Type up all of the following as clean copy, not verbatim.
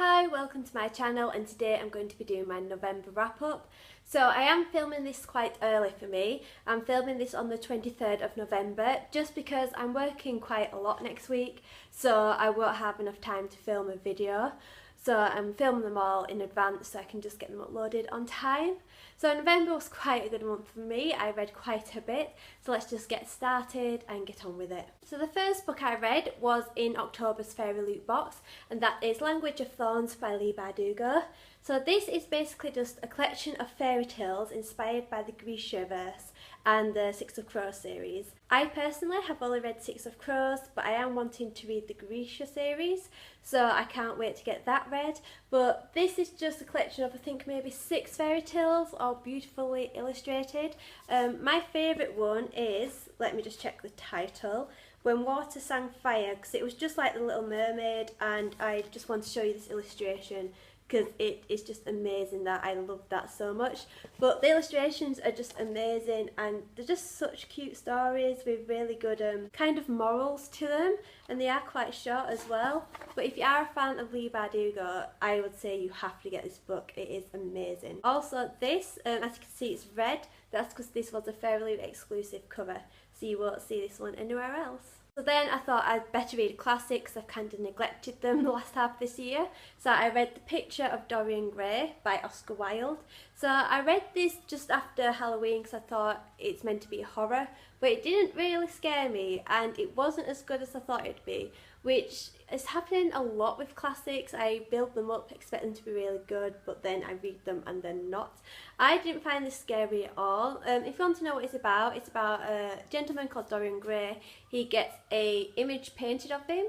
Hi, welcome to my channel, and today I'm going to be doing my November wrap up. So I am filming this quite early for me. I'm filming this on the 23rd of November just because I'm working quite a lot next week, so I won't have enough time to film a video. So I'm filming them all in advance so I can just get them uploaded on time. So November was quite a good month for me. I read quite a bit, so let's just get started and get on with it. So the first book I read was in October's Fairy Loot box, and that is Language of Thorns by Leigh Bardugo. So this is basically just a collection of fairy tales inspired by the Grishaverse and the Six of Crows series. I personally have only read Six of Crows, but I am wanting to read the Grisha series, so I can't wait to get that read. But this is just a collection of, I think, maybe 6 fairy tales, all beautifully illustrated. My favourite one is, let me just check the title, When Water Sang Fire, because it was just like The Little Mermaid, and I just want to show you this illustration because it is just amazing. That I love that so much. But the illustrations are just amazing, and they're just such cute stories with really good kind of morals to them, and they are quite short as well. But if you are a fan of Leigh Bardugo, I would say you have to get this book. It is amazing. Also this, as you can see, it's red. That's because this was a Fairy Loot exclusive cover, so you won't see this one anywhere else. So then I thought I'd better read classics. I've kind of neglected them the last half of this year. So I read The Picture of Dorian Gray by Oscar Wilde. So I read this just after Halloween because I thought it's meant to be a horror, but it didn't really scare me, and it wasn't as good as I thought it'd be, which is happening a lot with classics. I build them up, expect them to be really good, but then I read them and they're not. I didn't find this scary at all. If you want to know what it's about a gentleman called Dorian Gray. He gets an image painted of him,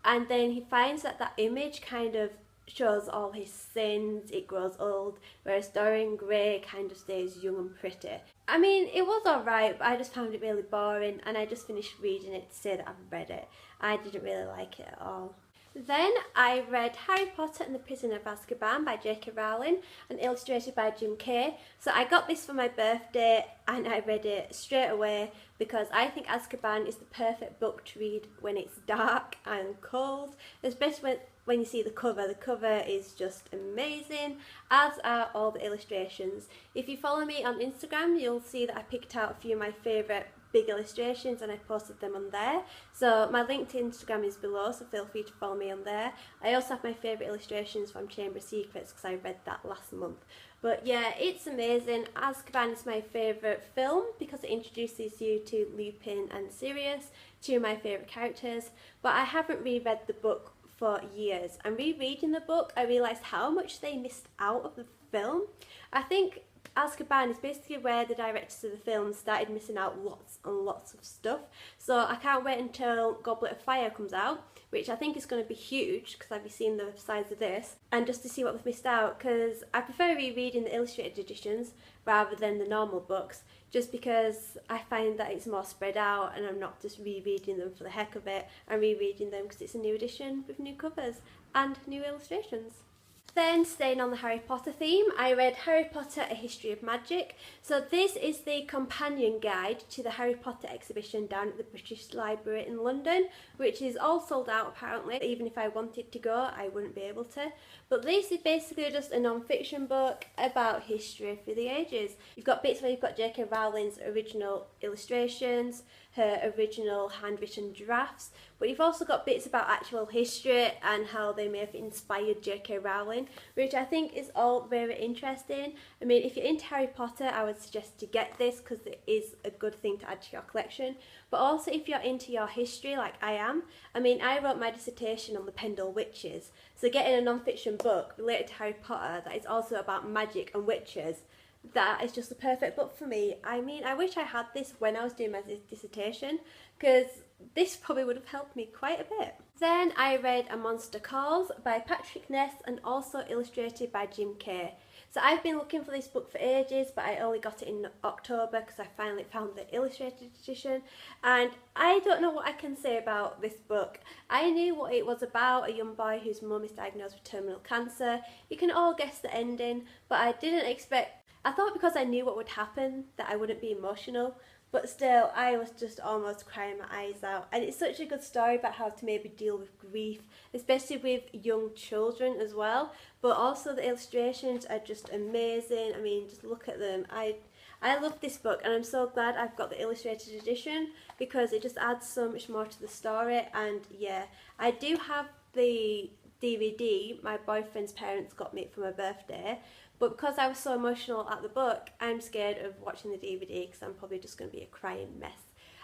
and then he finds that that image kind of shows all his sins. It grows old, whereas Dorian Gray kind of stays young and pretty. I mean, it was alright, but I just found it really boring, and I just finished reading it to say that I've read it. I didn't really like it at all. Then I read Harry Potter and the Prisoner of Azkaban by J.K. Rowling and illustrated by Jim Kay. So I got this for my birthday and I read it straight away because I think Azkaban is the perfect book to read when it's dark and cold, especially when you see the cover. The cover is just amazing, as are all the illustrations. If you follow me on Instagram, you'll see that I picked out a few of my favourite big illustrations and I posted them on there. So my link to Instagram is below, so feel free to follow me on there. I also have my favourite illustrations from Chamber of Secrets because I read that last month. But yeah, it's amazing. Azkaban is my favourite film because it introduces you to Lupin and Sirius, two of my favourite characters. But I haven't reread the book for years, and rereading the book I realised how much they missed out of the film. I think Azkaban is basically where the directors of the film started missing out lots and lots of stuff. So I can't wait until Goblet of Fire comes out, which I think is going to be huge because I've seen the size of this, and just to see what they've missed out, because I prefer rereading the illustrated editions rather than the normal books, just because I find that it's more spread out and I'm not just rereading them for the heck of it. I'm rereading them because it's a new edition with new covers and new illustrations. Then, staying on the Harry Potter theme, I read Harry Potter A History of Magic. So this is the companion guide to the Harry Potter exhibition down at the British Library in London, which is all sold out apparently. Even if I wanted to go, I wouldn't be able to. But this is basically just a non-fiction book about history through the ages. You've got bits where you've got J.K. Rowling's original illustrations, her original handwritten drafts, but you've also got bits about actual history and how they may have inspired J.K. Rowling, which I think is all very interesting. I mean, if you're into Harry Potter, I would suggest to get this because it is a good thing to add to your collection. But also if you're into your history like I am, I mean, I wrote my dissertation on the Pendle Witches, so getting a non-fiction book related to Harry Potter that is also about magic and witches, that is just the perfect book for me. I mean, I wish I had this when I was doing my dissertation, because this probably would have helped me quite a bit. Then I read A Monster Calls by Patrick Ness and also illustrated by Jim Kay. So I've been looking for this book for ages, but I only got it in October because I finally found the illustrated edition, and I don't know what I can say about this book. I knew what it was about, a young boy whose mum is diagnosed with terminal cancer. You can all guess the ending, but I didn't expect, I thought because I knew what would happen that I wouldn't be emotional, but still I was just almost crying my eyes out. And it's such a good story about how to maybe deal with grief, especially with young children as well, but also the illustrations are just amazing. I mean, just look at them. I love this book, and I'm so glad I've got the illustrated edition because it just adds so much more to the story. And yeah, I do have the DVD my boyfriend's parents got me for my birthday, but because I was so emotional at the book, I'm scared of watching the DVD because I'm probably just going to be a crying mess.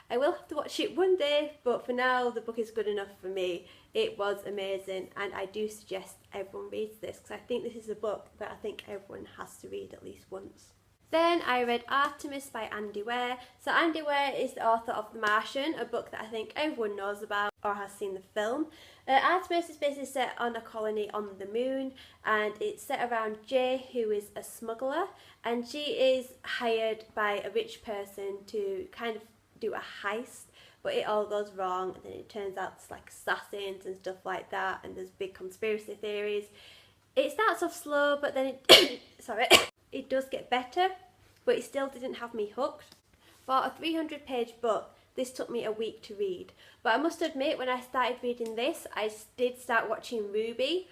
I will have to watch it one day, but for now the book is good enough for me. It was amazing, and I do suggest everyone reads this because I think this is a book that I think everyone has to read at least once. Then I read Optimist by Andy Weir. So Andy Weir is the author of The Martian, a book that I think everyone knows about or has seen the film. Optimist is basically set on a colony on the moon, and it's set around Jay, who is a smuggler, and she is hired by a rich person to kind of do a heist, but it all goes wrong, and then it turns out it's like assassins and stuff like that, and there's big conspiracy theories. It starts off slow, but then it sorry, it does get better, but it still didn't have me hooked. For a 300-page book, this took me a week to read. But I must admit, when I started reading this, I did start watching Ruby,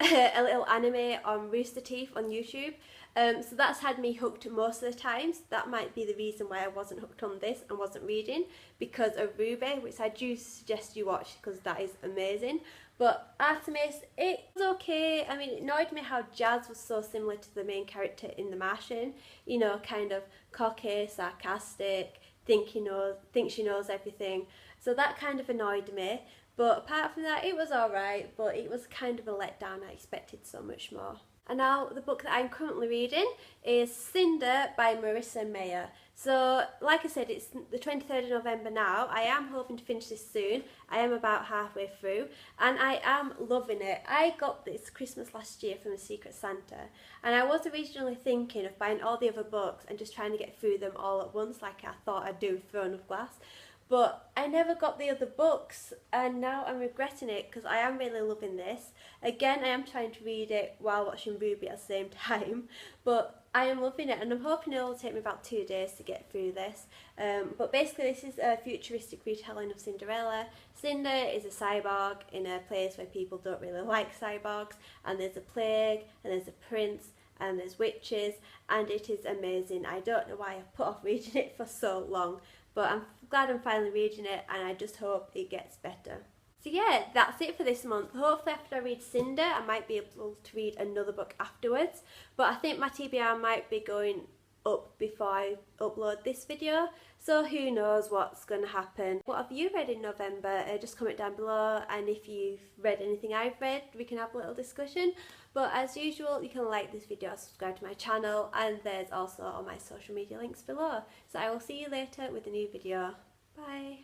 a little anime on Rooster Teeth on YouTube. So that's had me hooked most of the times. That might be the reason why I wasn't hooked on this and wasn't reading, because of Ruby, which I do suggest you watch because that is amazing. But Artemis, it was okay. I mean, it annoyed me how Jazz was so similar to the main character in The Martian. You know, kind of cocky, sarcastic, thinks she knows everything. So that kind of annoyed me. But apart from that, it was alright, but it was kind of a letdown. I expected so much more. And now the book that I'm currently reading is Cinder by Marissa Meyer. So like I said, it's the 23rd of November now. I am hoping to finish this soon. I am about halfway through and I am loving it. I got this Christmas last year from a Secret Santa, and I was originally thinking of buying all the other books and just trying to get through them all at once like I thought I'd do with Throne of Glass. But I never got the other books, and now I'm regretting it because I am really loving this. Again, I am trying to read it while watching Ruby at the same time, but I am loving it, and I'm hoping it will take me about 2 days to get through this. But basically this is a futuristic retelling of Cinderella. Cinder is a cyborg in a place where people don't really like cyborgs, and there's a plague, and there's a prince, and there's witches, and it is amazing. I don't know why I put off reading it for so long, but I'm glad I'm finally reading it, and I just hope it gets better. So yeah, that's it for this month. Hopefully after I read Cinder, I might be able to read another book afterwards, but I think my TBR might be going up before I upload this video, so who knows what's going to happen. What have you read in November? Just comment down below, and if you've read anything I've read, we can have a little discussion. But as usual, you can like this video, subscribe to my channel, and there's also all my social media links below. So I will see you later with a new video. Bye!